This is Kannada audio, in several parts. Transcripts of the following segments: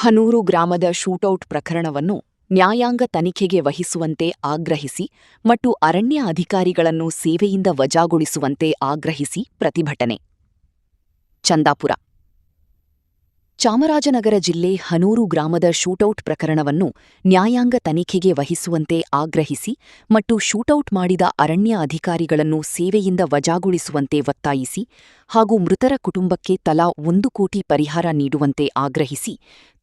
ಹನೂರು ಗ್ರಾಮದ ಶೂಟೌಟ್ ಪ್ರಕರಣವನ್ನು ನ್ಯಾಯಾಂಗ ತನಿಖೆಗೆ ವಹಿಸುವಂತೆ ಆಗ್ರಹಿಸಿ ಮತ್ತು ಅರಣ್ಯ ಅಧಿಕಾರಿಗಳನ್ನು ಸೇವೆಯಿಂದ ವಜಾಗೊಳಿಸುವಂತೆ ಆಗ್ರಹಿಸಿ ಪ್ರತಿಭಟನೆ. ಚಂದಾಪುರ. ಚಾಮರಾಜನಗರ ಜಿಲ್ಲೆ ಹನೂರು ಗ್ರಾಮದ ಶೂಟೌಟ್ ಪ್ರಕರಣವನ್ನು ನ್ಯಾಯಾಂಗ ತನಿಖೆಗೆ ವಹಿಸುವಂತೆ ಆಗ್ರಹಿಸಿ ಮತ್ತು ಶೂಟೌಟ್ ಮಾಡಿದ ಅರಣ್ಯ ಅಧಿಕಾರಿಗಳನ್ನು ಸೇವೆಯಿಂದ ವಜಾಗೊಳಿಸುವಂತೆ ಒತ್ತಾಯಿಸಿ ಹಾಗೂ ಮೃತರ ಕುಟುಂಬಕ್ಕೆ ತಲಾ 1 ಕೋಟಿ ಪರಿಹಾರ ನೀಡುವಂತೆ ಆಗ್ರಹಿಸಿ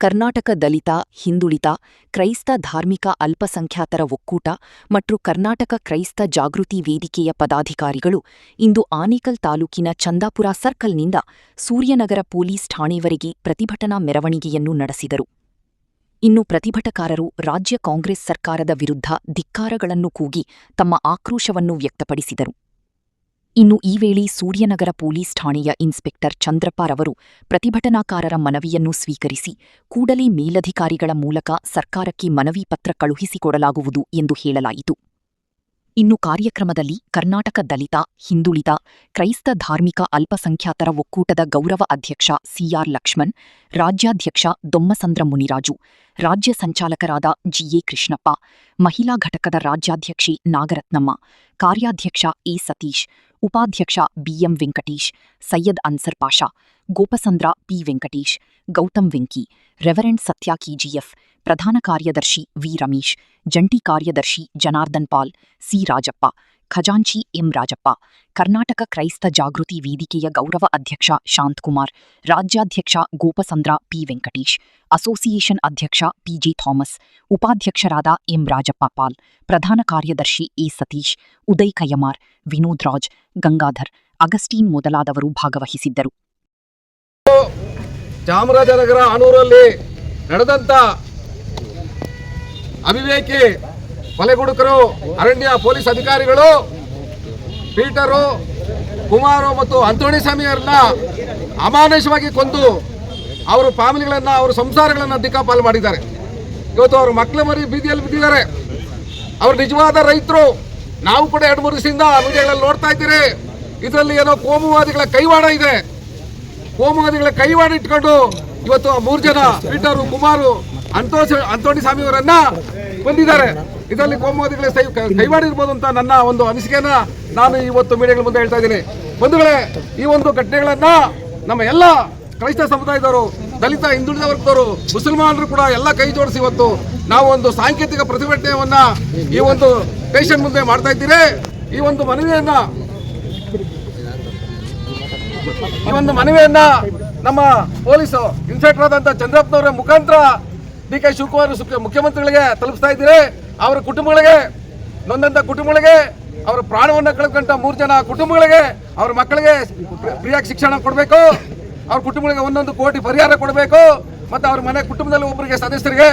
ಕರ್ನಾಟಕ ದಲಿತ, ಹಿಂದುಳಿದ, ಕ್ರೈಸ್ತ ಧಾರ್ಮಿಕ ಅಲ್ಪಸಂಖ್ಯಾತರ ಒಕ್ಕೂಟ ಮತ್ತು ಕರ್ನಾಟಕ ಕ್ರೈಸ್ತ ಜಾಗೃತಿ ವೇದಿಕೆಯ ಪದಾಧಿಕಾರಿಗಳು ಇಂದು ಆನೇಕಲ್ ತಾಲೂಕಿನ ಚಂದಾಪುರ ಸರ್ಕಲ್ನಿಂದ ಸೂರ್ಯನಗರ ಪೊಲೀಸ್ ಠಾಣೆವರೆಗೆ ಪ್ರತಿಭಟನಾ ಮೆರವಣಿಗೆಯನ್ನು ನಡೆಸಿದರು. ಇನ್ನು ಪ್ರತಿಭಟಕಾರರು ರಾಜ್ಯ ಕಾಂಗ್ರೆಸ್ ಸರ್ಕಾರದ ವಿರುದ್ಧ ಧಿಕ್ಕಾರಗಳನ್ನು ಕೂಗಿ ತಮ್ಮ ಆಕ್ರೋಶವನ್ನು ವ್ಯಕ್ತಪಡಿಸಿದರು. ಇನ್ನು ಈ ವೇಳೆ ಸೂರ್ಯನಗರ ಪೊಲೀಸ್ ಠಾಣೆಯ ಇನ್ಸ್ಪೆಕ್ಟರ್ ಚಂದ್ರಪ್ಪರವರು ಪ್ರತಿಭಟನಾಕಾರರ ಮನವಿಯನ್ನು ಸ್ವೀಕರಿಸಿ ಕೂಡಲೇ ಮೇಲಧಿಕಾರಿಗಳ ಮೂಲಕ ಸರ್ಕಾರಕ್ಕೆ ಮನವಿ ಪತ್ರ ಕಳುಹಿಸಿಕೊಡಲಾಗುವುದು ಎಂದು ಹೇಳಲಾಯಿತು. ಇನ್ನು ಕಾರ್ಯಕ್ರಮದಲ್ಲಿ ಕರ್ನಾಟಕ ದಲಿತ, ಹಿಂದುಳಿದ, ಕ್ರೈಸ್ತ ಧಾರ್ಮಿಕ ಅಲ್ಪಸಂಖ್ಯಾತರ ಒಕ್ಕೂಟದ ಗೌರವ ಅಧ್ಯಕ್ಷ ಸಿಆರ್ ಲಕ್ಷ್ಮಣ್, ರಾಜ್ಯಾಧ್ಯಕ್ಷ ದೊಮ್ಮಸಂದ್ರ ಮುನಿರಾಜು, ರಾಜ್ಯ ಸಂಚಾಲಕರಾದ ಜಿಎ ಕೃಷ್ಣಪ್ಪ, ಮಹಿಳಾ ಘಟಕದ ರಾಜ್ಯಾಧ್ಯಕ್ಷೆ ನಾಗರತ್ನಮ್ಮ, ಕಾರ್ಯಾಧ್ಯಕ್ಷ ಎ ಸತೀಶ್, ಉಪಾಧ್ಯಕ್ಷ BM Venkatesh, Syed Ansar Pasha, Gopasandra P Venkatesh, Gautam Venki, reverend Satya KGF, ಪ್ರಧಾನ ಕಾರ್ಯದರ್ಶಿ ವಿ ರಮೇಶ್, ಜಂಟಿ ಕಾರ್ಯದರ್ಶಿ ಜನಾರ್ದನ್ ಪಾಲ್, ಸಿ ರಾಜಪ್ಪ, ಖಜಾಂಚಿ ಎಂ ರಾಜಪ್ಪ, ಕರ್ನಾಟಕ ಕ್ರೈಸ್ತ ಜಾಗೃತಿ ವೇದಿಕೆಯ ಗೌರವ ಅಧ್ಯಕ್ಷ ಶಾಂತಕುಮಾರ್, ರಾಜ್ಯಾಧ್ಯಕ್ಷ ಗೋಪಸಂದ್ರ ಪಿ ವೆಂಕಟೇಶ್, ಅಸೋಸಿಯೇಷನ್ ಅಧ್ಯಕ್ಷ ಪಿಜೆ ಥಾಮಸ್, ಉಪಾಧ್ಯಕ್ಷರಾದ ಎಂ ರಾಜಪ್ಪ ಪಾಲ್, ಪ್ರಧಾನ ಕಾರ್ಯದರ್ಶಿ ಎ ಸತೀಶ್, ಉದಯ್ ಕಯ್ಯಮಾರ್, ವಿನೋದ್ ರಾಜ್, ಗಂಗಾಧರ್, ಅಗಸ್ಟೀನ್ ಮೊದಲಾದವರು ಭಾಗವಹಿಸಿದ್ದರು. ಚಾಮರಾಜನಗರ ಹನೂರಲ್ಲಿ ನಡೆದಂತ ಅವಿವೇಕಿ ಕೊಲೆಗಡುಕರು, ಅರಣ್ಯ ಪೊಲೀಸ್ ಅಧಿಕಾರಿಗಳು ಪೀಟರು, ಕುಮಾರು ಮತ್ತು ಅಂತೋಣಿ ಸ್ವಾಮಿಯವರನ್ನ ಅಮಾನುಷವಾಗಿ ಕೊಂದು ಅವರ ಫ್ಯಾಮಿಲಿಗಳನ್ನ, ಅವರ ಸಂಸಾರಗಳನ್ನ ದಿಕ್ಕಾಪಾಲು ಮಾಡಿದ್ದಾರೆ. ಇವತ್ತು ಅವ್ರ ಮಕ್ಕಳ ಮರಿ ಬೀದಿಯಲ್ಲಿ ಬಿದ್ದಿದ್ದಾರೆ. ಅವರು ನಿಜವಾದ ರೈತರು. ನಾವು ಕೂಡ 2-3 ದಿವಸದಿಂದ ವಿಡಿಯೋಗಳಲ್ಲಿ ನೋಡ್ತಾ ಇದ್ದೀರಿ. ಇದರಲ್ಲಿ ಏನೋ ಕೋಮುವಾದಿಗಳ ಕೈವಾಡ ಇದೆ. ಕೋಮುವಾದಿಗಳ ಕೈವಾಡ ಇಟ್ಕೊಂಡು ಇವತ್ತು 3 ಜನ ಪೀಟರು, ಕುಮಾರು, ಅಂತೋಣಿ ಸ್ವಾಮಿಯವರನ್ನ ಬಂದಿದ್ದಾರೆ. ಇದರಲ್ಲಿ ಕೋಮುವಾದಿಗಳ ಕೈವಾಡ ಇರ್ಬೋದು ಅಂತ ನನ್ನ ಒಂದು ಅನಿಸಿಕೆಯನ್ನ ನಾನು ಇವತ್ತು ಮೀಡಿಯಾಗಳ ಮುಂದೆ ಹೇಳ್ತಾ ಇದ್ದೀನಿ. ಬಂಧುಗಳೇ, ಈ ಒಂದು ಘಟನೆಗಳನ್ನ ನಮ್ಮ ಎಲ್ಲ ಕ್ರೈಸ್ತ ಸಮುದಾಯದವರು, ದಲಿತ, ಹಿಂದುಳಿದ ವರ್ಗದವರು, ಮುಸಲ್ಮಾನರು ಕೂಡ ಎಲ್ಲ ಕೈ ಜೋಡಿಸಿ ಇವತ್ತು ನಾವು ಒಂದು ಸಾಂಕೇತಿಕ ಪ್ರತಿಭಟನೆಯನ್ನ ಈ ಒಂದು ಪೇಷಂಟ್ ಮುಂದೆ ಮಾಡ್ತಾ ಇದ್ದೀರಿ. ಈ ಒಂದು ಮನವಿಯನ್ನ ನಮ್ಮ ಪೊಲೀಸ್ ಇನ್ಸ್ಪೆಕ್ಟರ್ ಆದಂತ ಚಂದ್ರಪ್ಪನವರ ಮುಖಾಂತರ ಡಿ ಕೆ ಶಿವಕುಮಾರ್ ಮುಖ್ಯಮಂತ್ರಿಗಳಿಗೆ ತಲುಪಿಸ್ತಾ ಇದ್ದೀರಿ. ಅವರ ಕುಟುಂಬಗಳಿಗೆ, ನೊಂದಂತ ಕುಟುಂಬಗಳಿಗೆ, ಅವರ ಪ್ರಾಣವನ್ನು ಕಳೆದುಕೊಂಡ 3 ಜನ ಕುಟುಂಬಗಳಿಗೆ, ಅವರ ಮಕ್ಕಳಿಗೆ ಫ್ರೀಯಾಗಿ ಶಿಕ್ಷಣ ಕೊಡಬೇಕು, ಅವ್ರ ಕುಟುಂಬಗಳಿಗೆ 1 ಕೋಟಿ ಪರಿಹಾರ ಕೊಡಬೇಕು, ಮತ್ತು ಅವ್ರ ಮನೆ ಕುಟುಂಬದಲ್ಲಿ ಒಬ್ಬರಿಗೆ ಸದಸ್ಯರಿಗೆ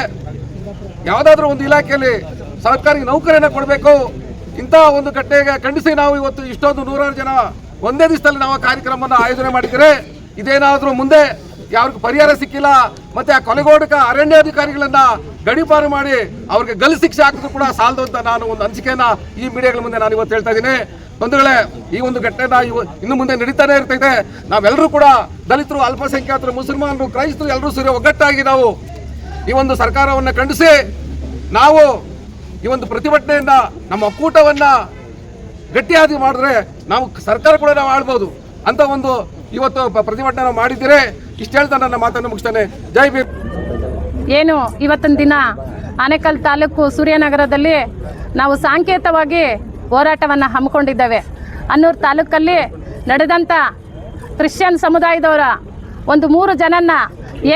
ಯಾವುದಾದ್ರೂ ಒಂದು ಇಲಾಖೆಯಲ್ಲಿ ಸರ್ಕಾರಿ ನೌಕರಿಯನ್ನು ಕೊಡಬೇಕು. ಇಂಥ ಒಂದು ಘಟನೆಗೆ ಖಂಡಿಸಿ ನಾವು ಇವತ್ತು ಇಷ್ಟೊಂದು 100 ಜನ ಒಂದೇ ದಿವಸದಲ್ಲಿ ನಾವು ಕಾರ್ಯಕ್ರಮವನ್ನು ಆಯೋಜನೆ ಮಾಡಿದರೆ, ಇದೇನಾದರೂ ಮುಂದೆ ಯಾರಿಗೂ ಪರಿಹಾರ ಸಿಕ್ಕಿಲ್ಲ, ಮತ್ತೆ ಆ ಕೊಲೆಗೋಡಕ ಅರಣ್ಯಾಧಿಕಾರಿಗಳನ್ನ ಗಡೀಪಾರು ಮಾಡಿ ಅವ್ರಿಗೆ ಗಲ್ಲು ಶಿಕ್ಷೆ ಹಾಕಿದ್ರು ಕೂಡ ಸಾಲದು ಅಂತ ನಾನು ಒಂದು ಅನಿಸಿಕೆಯನ್ನ ಈ ಮೀಡಿಯಾಗಳ ಮುಂದೆ ನಾನು ಇವತ್ತು ಹೇಳ್ತಾ ಇದ್ದೀನಿ. ಬಂಧುಗಳೇ, ಈ ಒಂದು ಘಟನೆನ ಇನ್ನು ಮುಂದೆ ನಡೀತಾನೆ ಇರ್ತೈತೆ. ನಾವೆಲ್ಲರೂ ಕೂಡ ದಲಿತರು, ಅಲ್ಪಸಂಖ್ಯಾತರು, ಮುಸಲ್ಮಾನರು, ಕ್ರೈಸ್ತರು ಎಲ್ಲರೂ ಸೇರಿ ಒಗ್ಗಟ್ಟಾಗಿ ನಾವು ಈ ಒಂದು ಸರ್ಕಾರವನ್ನು ಖಂಡಿಸಿ ನಾವು ಈ ಒಂದು ಪ್ರತಿಭಟನೆಯನ್ನ, ನಮ್ಮ ಒಕ್ಕೂಟವನ್ನ ಗಟ್ಟಿಯಾಗಿ ಮಾಡಿದ್ರೆ ನಾವು ಸರ್ಕಾರ ಕೂಡ ನಾವು ಆಳ್ಬೋದು ಅಂತ ಒಂದು ಇವತ್ತು ಪ್ರತಿಭಟನೆ ಮಾಡಿದ್ದೀರಿ. ಇಷ್ಟು ಹೇಳ್ತಾ ನನ್ನ ಮಾತನ್ನು ಮುಗಿಸ್ತೇನೆ. ಜೈ ಭೀಮ್. ಏನು ಇವತ್ತಿನ ದಿನ ಆನೇಕಲ್ ತಾಲೂಕು ಸೂರ್ಯನಗರದಲ್ಲಿ ನಾವು ಸಾಂಕೇತಿಕವಾಗಿ ಹೋರಾಟವನ್ನು ಹಮ್ಮಿಕೊಂಡಿದ್ದೇವೆ. ಹನೂರು ತಾಲೂಕಲ್ಲಿ ನಡೆದಂಥ ಕ್ರಿಶ್ಚಿಯನ್ ಸಮುದಾಯದವರ ಒಂದು 3 ಜನನ್ನ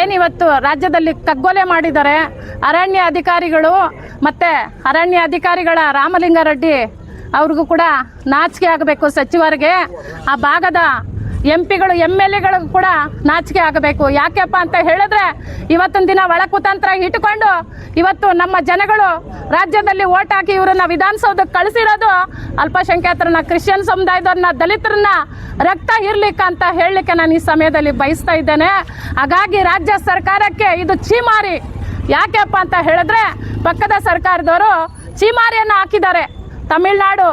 ಏನಿವತ್ತು ರಾಜ್ಯದಲ್ಲಿ ಕಗ್ಗೊಲೆ ಮಾಡಿದ್ದಾರೆ. ಅರಣ್ಯ ಅಧಿಕಾರಿಗಳು ಮತ್ತು ಅರಣ್ಯ ಅಧಿಕಾರಿಗಳ ರಾಮಲಿಂಗಾರೆಡ್ಡಿ ಅವ್ರಿಗೂ ಕೂಡ ನಾಚಿಕೆ ಆಗಬೇಕು. ಸಚಿವರಿಗೆ, ಆ ಭಾಗದ ಎಂಪಿಗಳು, MLA ಗಳಿಗೂ ಕೂಡ ನಾಚಿಕೆ ಆಗಬೇಕು. ಯಾಕೆಪ್ಪ ಅಂತ ಹೇಳಿದ್ರೆ, ಇವತ್ತಿನ ದಿನ ಒಳಕುತಂತ್ರ ಇಟ್ಟುಕೊಂಡು ಇವತ್ತು ನಮ್ಮ ಜನಗಳು ರಾಜ್ಯದಲ್ಲಿ ಓಟ್ ಹಾಕಿ ಇವರನ್ನ ವಿಧಾನಸೌಧಕ್ಕೆ ಕಳಿಸಿರೋದು ಅಲ್ಪಸಂಖ್ಯಾತರನ್ನ, ಕ್ರಿಶ್ಚಿಯನ್ ಸಮುದಾಯದವ್ರನ್ನ, ದಲಿತರನ್ನ ರಕ್ತ ಇರ್ಲಿಕ್ಕೆ ಅಂತ ಹೇಳಲಿಕ್ಕೆ ನಾನು ಈ ಸಮಯದಲ್ಲಿ ಬಯಸ್ತಾ ಇದ್ದೇನೆ. ಹಾಗಾಗಿ ರಾಜ್ಯ ಸರ್ಕಾರಕ್ಕೆ ಇದು ಚೀಮಾರಿ. ಯಾಕೆಪ್ಪ ಅಂತ ಹೇಳಿದ್ರೆ, ಪಕ್ಕದ ಸರ್ಕಾರದವರು ಚೀಮಾರಿಯನ್ನು ಹಾಕಿದ್ದಾರೆ. ತಮಿಳುನಾಡು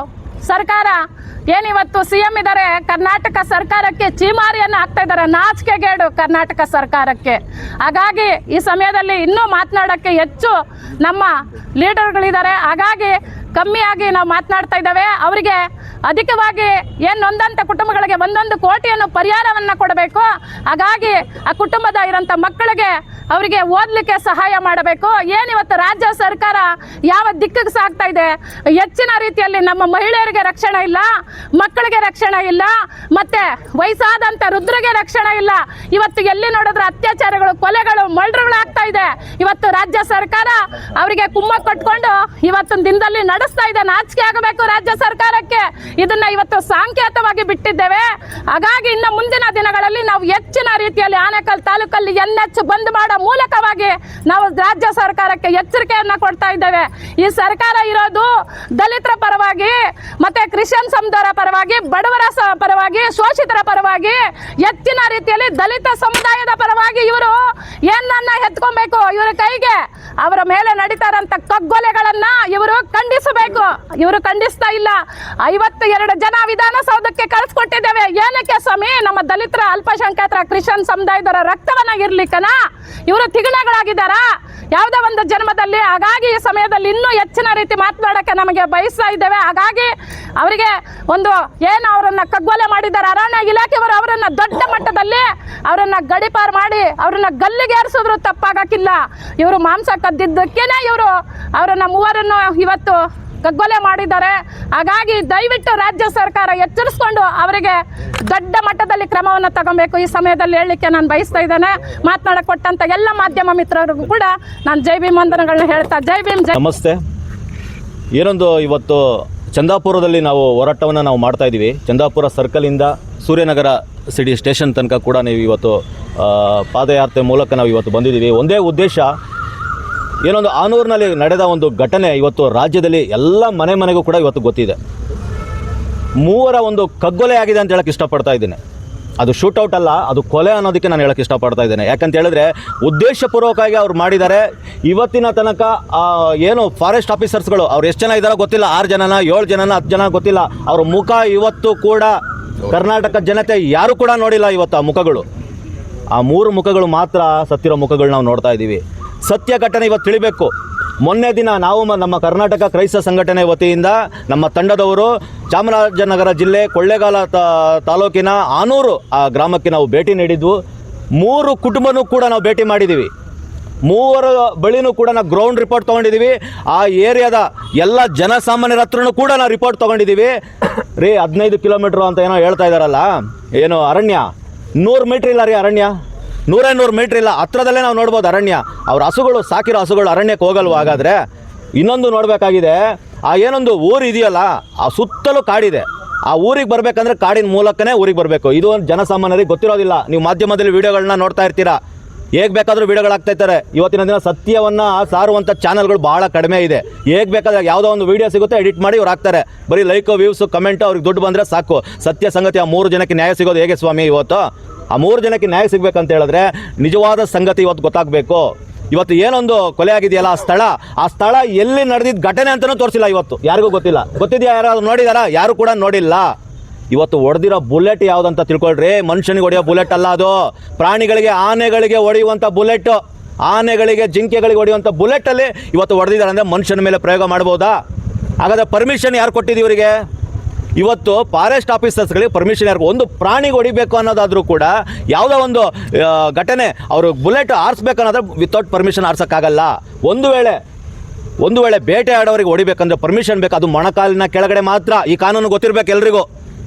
ಸರ್ಕಾರ ಏನಿವತ್ತು CM ಇದ್ದಾರೆ, ಕರ್ನಾಟಕ ಸರ್ಕಾರಕ್ಕೆ ಚೀಮಾರಿಯನ್ನು ಹಾಕ್ತಾ ಇದ್ದಾರೆ, ನಾಚಿಕೆಗೇಡು ಕರ್ನಾಟಕ ಸರ್ಕಾರಕ್ಕೆ. ಹಾಗಾಗಿ ಈ ಸಮಯದಲ್ಲಿ ಇನ್ನೂ ಮಾತನಾಡೋಕ್ಕೆ ಹೆಚ್ಚು ನಮ್ಮ ಲೀಡರ್ಗಳಿದ್ದಾರೆ. ಹಾಗಾಗಿ ಕಮ್ಮಿಯಾಗಿ ನಾವು ಮಾತನಾಡ್ತಾ ಇದ್ದಾವೆ. ಅವರಿಗೆ ಅಧಿಕವಾಗಿ ಏನು ನೊಂದಂಥ ಕುಟುಂಬಗಳಿಗೆ 1 ಕೋಟಿಯನ್ನು ಪರಿಹಾರವನ್ನು ಕೊಡಬೇಕು. ಹಾಗಾಗಿ ಆ ಕುಟುಂಬದ ಇರೋಂಥ ಮಕ್ಕಳಿಗೆ ಅವರಿಗೆ ಓದಲಿಕ್ಕೆ ಸಹಾಯ ಮಾಡಬೇಕು. ಏನಿವತ್ತು ರಾಜ್ಯ ಸರ್ಕಾರ ಯಾವ ದಿಕ್ಕಿಗೆ ಸಾಗ್ತಾ ಇದೆ, ಹೆಚ್ಚಿನ ರೀತಿಯಲ್ಲಿ ನಮ್ಮ ಮಹಿಳೆಯರಿಗೆ ರಕ್ಷಣೆ ಇಲ್ಲ, ಮಕ್ಕಳಿಗೆ ರಕ್ಷಣೆ ಇಲ್ಲ, ಮತ್ತೆ ವಯಸ್ಸಾದಂಥ ವೃದ್ಧರಿಗೆ ರಕ್ಷಣೆ ಇಲ್ಲ. ಇವತ್ತು ಎಲ್ಲಿ ನೋಡಿದ್ರೆ ಅತ್ಯಾಚಾರಗಳು, ಕೊಲೆಗಳು, ಮರ್ಡರ್ಗಳು ಆಗ್ತಾ ಇದೆ. ಇವತ್ತು ರಾಜ್ಯ ಸರ್ಕಾರ ಅವರಿಗೆ ಕುಮ್ಮ ಕಟ್ಕೊಂಡು ಇವತ್ತಿನ ದಿನದಲ್ಲಿ ನಡೆಸ್ತಾ ಇದೆ. ನಾಚಿಕೆ ಆಗಬೇಕು ರಾಜ್ಯ ಸರ್ಕಾರಕ್ಕೆ. ಇದನ್ನ ಇವತ್ತು ಸಾಂಕೇತವಾಗಿ ಬಿಟ್ಟಿದ್ದೇವೆ. ಹಾಗಾಗಿ ಇನ್ನು ಮುಂದಿನ ದಿನಗಳಲ್ಲಿ ನಾವು ಹೆಚ್ಚಿನ ರೀತಿಯಲ್ಲಿ ಆನೇಕಲ್ ತಾಲೂಕಲ್ಲಿ NH ಬಂದ್ ಮಾಡೋ ಮೂಲಕವಾಗಿ ನಾವು ರಾಜ್ಯ ಸರ್ಕಾರಕ್ಕೆ ಎಚ್ಚರಿಕೆಯನ್ನ ಕೊಡ್ತಾ ಇದ್ದೇವೆ. ಈ ಸರ್ಕಾರ ಇರೋದು ದಲಿತರ ಪರವಾಗಿ, ಮತ್ತೆ ಕ್ರಿಶ್ಚಿಯನ್ ಸಮುದಾಯದ ಪರವಾಗಿ, ಬಡವರ ಪರವಾಗಿ, ಶೋಷಿತರ ಪರವಾಗಿ, ಹೆಚ್ಚಿನ ರೀತಿಯಲ್ಲಿ ದಲಿತ ಸಮುದಾಯದ ಪರವಾಗಿ ಇವರು ಏನನ್ನ ಎತ್ಕೊಬೇಕು. ಇವರ ಕೈಗೆ ಅವರ ಮೇಲೆ ನಡೀತಾ ಇರೋಂಥ ಕಗ್ಗೊಲೆಗಳನ್ನ ಇವರು ಖಂಡಿಸಬೇಕು. ಇವರು ಖಂಡಿಸ್ತಾ ಇಲ್ಲ. 52 ಜನ ವಿಧಾನಸೌಧಕ್ಕೆ ಕಳಿಸ್ಕೊಟ್ಟಿದ್ದೇವೆ. ಏನಕ್ಕೆ ಸ್ವಾಮಿ? ನಮ್ಮ ದಲಿತರ, ಅಲ್ಪಸಂಖ್ಯಾತರ, ಕ್ರಿಶ್ಚಿಯನ್ ಸಮುದಾಯದವರ ರಕ್ತವನ್ನ ಇರ್ಲಿಕ್ಕನ ಇವರು ತಿಗಣೆಗಳಾಗಿದ್ದಾರ ಯಾವುದೋ ಒಂದು ಜನ್ಮದಲ್ಲಿ. ಹಾಗಾಗಿ ಈ ಸಮಯದಲ್ಲಿ ಇನ್ನೂ ಹೆಚ್ಚಿನ ರೀತಿ ಮಾತನಾಡಕ್ಕೆ ನಮಗೆ ಬಯಸ್ತಾ ಇದ್ದೇವೆ. ಹಾಗಾಗಿ ಅವರಿಗೆ ಒಂದು ಏನು ಅವರನ್ನ ಕಗ್ಗೊಲೆ ಮಾಡಿದ್ದಾರೆ ಅರಣ್ಯ ಇಲಾಖೆಯವರು, ಅವರನ್ನ ದೊಡ್ಡ ಮಟ್ಟದಲ್ಲಿ ಅವರನ್ನ ಗಡಿಪಾರು ಮಾಡಿ ಅವರನ್ನ ಗಲ್ಲಿಗೇರಿಸಿದ್ರು ತಪ್ಪಾಗಕ್ಕಿಲ್ಲ. ಇವರು ಮಾಂಸ ಕದ್ದಿದ್ದಕ್ಕೇನೆ ಇವರು ಅವರನ್ನ 3 ಇವತ್ತು ಕಗ್ಗೊಲೆ ಮಾಡಿದ್ದಾರೆ. ಹಾಗಾಗಿ ದಯವಿಟ್ಟು ರಾಜ್ಯ ಸರ್ಕಾರ ಎಚ್ಚರಿಸಿಕೊಂಡು ಅವರಿಗೆ ದೊಡ್ಡ ಮಟ್ಟದಲ್ಲಿ ಕ್ರಮವನ್ನು ತಗೊಬೇಕು. ಈ ಸಮಯದಲ್ಲಿ ಹೇಳಲಿಕ್ಕೆ ನಾನು ಬಯಸ್ತಾ ಇದ್ದೇನೆ. ಮಾತನಾಡಕ್ಕೆ ಕೊಟ್ಟಂತ ಎಲ್ಲ ಮಾಧ್ಯಮ ಮಿತ್ರರಿಗೂ ಕೂಡ ನಾನು ಜೈ ಭೀಮ್ ವಂದನೆಗಳನ್ನ ಹೇಳ್ತಾ, ಜೈ ಭೀಮ್. ನಮಸ್ತೆ. ಏನೊಂದು ಇವತ್ತು ಚಂದಾಪುರದಲ್ಲಿ ನಾವು ಹೋರಾಟವನ್ನು ನಾವು ಮಾಡ್ತಾ ಇದ್ದೀವಿ. ಚಂದಾಪುರ ಸರ್ಕಲಿಂದ ಸೂರ್ಯನಗರ ಸಿಟಿ ಸ್ಟೇಷನ್ ತನಕ ಕೂಡ ನೀವು ಇವತ್ತು ಪಾದಯಾತ್ರೆ ಮೂಲಕ ನಾವು ಇವತ್ತು ಬಂದಿದ್ದೀವಿ. ಒಂದೇ ಉದ್ದೇಶ, ಏನೊಂದು ಆನೂರಿನಲ್ಲಿ ನಡೆದ ಒಂದು ಘಟನೆ ಇವತ್ತು ರಾಜ್ಯದಲ್ಲಿ ಎಲ್ಲ ಮನೆಗೂ ಕೂಡ ಇವತ್ತು ಗೊತ್ತಿದೆ. 3 ಒಂದು ಕಗ್ಗೊಲೆ ಆಗಿದೆ ಅಂತ ಹೇಳಕ್ಕೆ ಇಷ್ಟಪಡ್ತಾ ಇದ್ದೀನಿ. ಅದು ಶೂಟೌಟ್ ಅಲ್ಲ, ಅದು ಕೊಲೆ ಅನ್ನೋದಕ್ಕೆ ನಾನು ಹೇಳಕ್ಕೆ ಇಷ್ಟಪಡ್ತಾ ಇದ್ದೇನೆ. ಯಾಕಂತ ಹೇಳಿದ್ರೆ ಉದ್ದೇಶಪೂರ್ವಕವಾಗಿ ಅವ್ರು ಮಾಡಿದ್ದಾರೆ. ಇವತ್ತಿನ ತನಕ ಏನು ಫಾರೆಸ್ಟ್ ಆಫೀಸರ್ಸ್ಗಳು ಅವ್ರು ಎಷ್ಟು ಜನ ಇದ್ದಾರೋ ಗೊತ್ತಿಲ್ಲ, 6 ಜನನ 7 ಜನನ 10 ಜನ ಗೊತ್ತಿಲ್ಲ. ಅವ್ರ ಮುಖ ಇವತ್ತು ಕೂಡ ಕರ್ನಾಟಕ ಜನತೆ ಯಾರು ಕೂಡ ನೋಡಿಲ್ಲ. ಇವತ್ತು ಆ ಮುಖಗಳು, ಆ 3 ಮುಖಗಳು ಮಾತ್ರ ಸತ್ತಿರೋ ಮುಖಗಳು ನಾವು ನೋಡ್ತಾ ಇದ್ದೀವಿ. ಸತ್ಯ ಘಟನೆ ಇವತ್ತು ತಿಳಿಬೇಕು. ಮೊನ್ನೆ ದಿನ ನಾವು ನಮ್ಮ ಕರ್ನಾಟಕ ಕ್ರೈಸ್ತ ಸಂಘಟನೆ ವತಿಯಿಂದ ನಮ್ಮ ತಂಡದವರು ಚಾಮರಾಜನಗರ ಜಿಲ್ಲೆ ಕೊಳ್ಳೇಗಾಲ ತಾಲೂಕಿನ ಆನೂರು ಆ ಗ್ರಾಮಕ್ಕೆ ನಾವು ಭೇಟಿ ನೀಡಿದ್ವು. 3 ಕುಟುಂಬನೂ ಕೂಡ ನಾವು ಭೇಟಿ ಮಾಡಿದ್ದೀವಿ. 3 ಬಳಿನೂ ಕೂಡ ನಾವು ಗ್ರೌಂಡ್ ರಿಪೋರ್ಟ್ ತೊಗೊಂಡಿದ್ದೀವಿ. ಆ ಏರಿಯಾದ ಎಲ್ಲ ಜನಸಾಮಾನ್ಯರ ಹತ್ರನೂ ಕೂಡ ನಾವು ರಿಪೋರ್ಟ್ ತೊಗೊಂಡಿದ್ದೀವಿ. 15 ಕಿಲೋಮೀಟ್ರು ಅಂತ ಏನೋ ಹೇಳ್ತಾ ಇದ್ದಾರಲ್ಲ, ಏನು ಅರಣ್ಯ 100 ಮೀಟ್ರ್ ಇಲ್ಲ ರೀ. ಅರಣ್ಯ 100 ಮೀಟ್ರ್ ಇಲ್ಲ. ಹತ್ರದಲ್ಲೇ ನಾವು ನೋಡ್ಬೋದು ಅರಣ್ಯ. ಅವ್ರ ಹಸುಗಳು, ಸಾಕಿರೋ ಹಸುಗಳು ಅರಣ್ಯಕ್ಕೆ ಹೋಗಲ್ವ? ಹಾಗಾದರೆ ಇನ್ನೊಂದು ನೋಡಬೇಕಾಗಿದೆ, ಆ ಏನೊಂದು ಊರು ಇದೆಯಲ್ಲ, ಆ ಸುತ್ತಲೂ ಕಾಡಿದೆ. ಆ ಊರಿಗೆ ಬರಬೇಕಂದ್ರೆ ಕಾಡಿನ ಮೂಲಕನೇ ಊರಿಗೆ ಬರಬೇಕು. ಇದು ಒಂದು ಜನಸಾಮಾನ್ಯರಿಗೆ ಗೊತ್ತಿರೋದಿಲ್ಲ. ನೀವು ಮಾಧ್ಯಮದಲ್ಲಿ ವೀಡಿಯೋಗಳನ್ನ ನೋಡ್ತಾ ಇರ್ತೀರಾ, ಹೇಗೆ ಬೇಕಾದರೂ ವೀಡಿಯೋಗಳಾಗ್ತಾ ಇರ್ತಾರೆ. ಇವತ್ತಿನ ದಿನ ಸತ್ಯವನ್ನು ಸಾರುವಂಥ ಚಾನಲ್ಗಳು ಭಾಳ ಕಡಿಮೆ ಇದೆ. ಹೇಗೆ ಬೇಕಾದ್ರೆ ಯಾವುದೋ ಒಂದು ವೀಡಿಯೋ ಸಿಗುತ್ತೆ, ಎಡಿಟ್ ಮಾಡಿ ಅವ್ರು ಹಾಕ್ತಾರೆ. ಬರೀ ಲೈಕು, ವ್ಯೂಸು, ಕಮೆಂಟು, ಅವ್ರಿಗೆ ದುಡ್ಡು ಬಂದರೆ ಸಾಕು. ಸತ್ಯ ಸಂಗತಿ, ಆ 3 ಜನಕ್ಕೆ ನ್ಯಾಯ ಸಿಗೋದು ಹೇಗೆ ಸ್ವಾಮಿ? ಇವತ್ತು ಆ 3 ಜನಕ್ಕೆ ನ್ಯಾಯ ಸಿಗಬೇಕಂತ ಹೇಳಿದ್ರೆ ನಿಜವಾದ ಸಂಗತಿ ಇವತ್ತು ಗೊತ್ತಾಗಬೇಕು. ಇವತ್ತು ಏನೊಂದು ಕೊಲೆ ಆಗಿದೆಯಲ್ಲ, ಆ ಸ್ಥಳ ಎಲ್ಲಿ ನಡೆದಿದ್ದ ಘಟನೆ ಅಂತಲೂ ತೋರಿಸಿಲ್ಲ. ಇವತ್ತು ಯಾರಿಗೂ ಗೊತ್ತಿಲ್ಲ. ಗೊತ್ತಿದೆಯಾ? ಯಾರಾದ್ರು ನೋಡಿದಾರಾ? ಯಾರು ಕೂಡ ನೋಡಿಲ್ಲ. ಇವತ್ತು ಹೊಡೆದಿರೋ ಬುಲೆಟ್ ಯಾವುದಂತ ತಿಳ್ಕೊಳ್ರಿ. ಮನುಷ್ಯನಿಗೆ ಹೊಡೆಯೋ ಬುಲೆಟ್ ಅಲ್ಲ ಅದು. ಪ್ರಾಣಿಗಳಿಗೆ, ಆನೆಗಳಿಗೆ ಹೊಡೆಯುವಂಥ ಬುಲೆಟ್, ಆನೆಗಳಿಗೆ, ಜಿಂಕೆಗಳಿಗೆ ಹೊಡೆಯುವಂಥ ಬುಲೆಟಲ್ಲಿ ಇವತ್ತು ಹೊಡೆದಿದ್ದಾರೆ ಅಂದರೆ ಮನುಷ್ಯನ ಮೇಲೆ ಪ್ರಯೋಗ ಮಾಡ್ಬೋದಾ? ಹಾಗಾದರೆ ಪರ್ಮಿಷನ್ ಯಾರು ಕೊಟ್ಟಿದ್ದೀವಿ ಇವರಿಗೆ? ಇವತ್ತು ಫಾರೆಸ್ಟ್ ಆಫೀಸರ್ಸ್ಗಳಿಗೆ ಪರ್ಮಿಷನ್ ಯಾರು? ಒಂದು ಪ್ರಾಣಿಗೆ ಹೊಡಿಬೇಕು ಅನ್ನೋದಾದರೂ ಕೂಡ ಯಾವುದೋ ಒಂದು ಘಟನೆ ಅವರು ಬುಲೆಟ್ ಆರಿಸ್ಬೇಕು ಅನ್ನೋದ್ರೆ ವಿತೌಟ್ ಪರ್ಮಿಷನ್ ಆರ್ಸೋಕ್ಕಾಗಲ್ಲ. ಒಂದು ವೇಳೆ ಬೇಟೆ ಆಡೋರಿಗೆ ಹೊಡಿಬೇಕಂದ್ರೆ ಪರ್ಮಿಷನ್ ಬೇಕು. ಅದು ಮೊಣಕಾಲಿನ ಕೆಳಗಡೆ ಮಾತ್ರ. ಈ ಕಾನೂನು ಗೊತ್ತಿರಬೇಕು ಎಲ್ರಿಗೂ.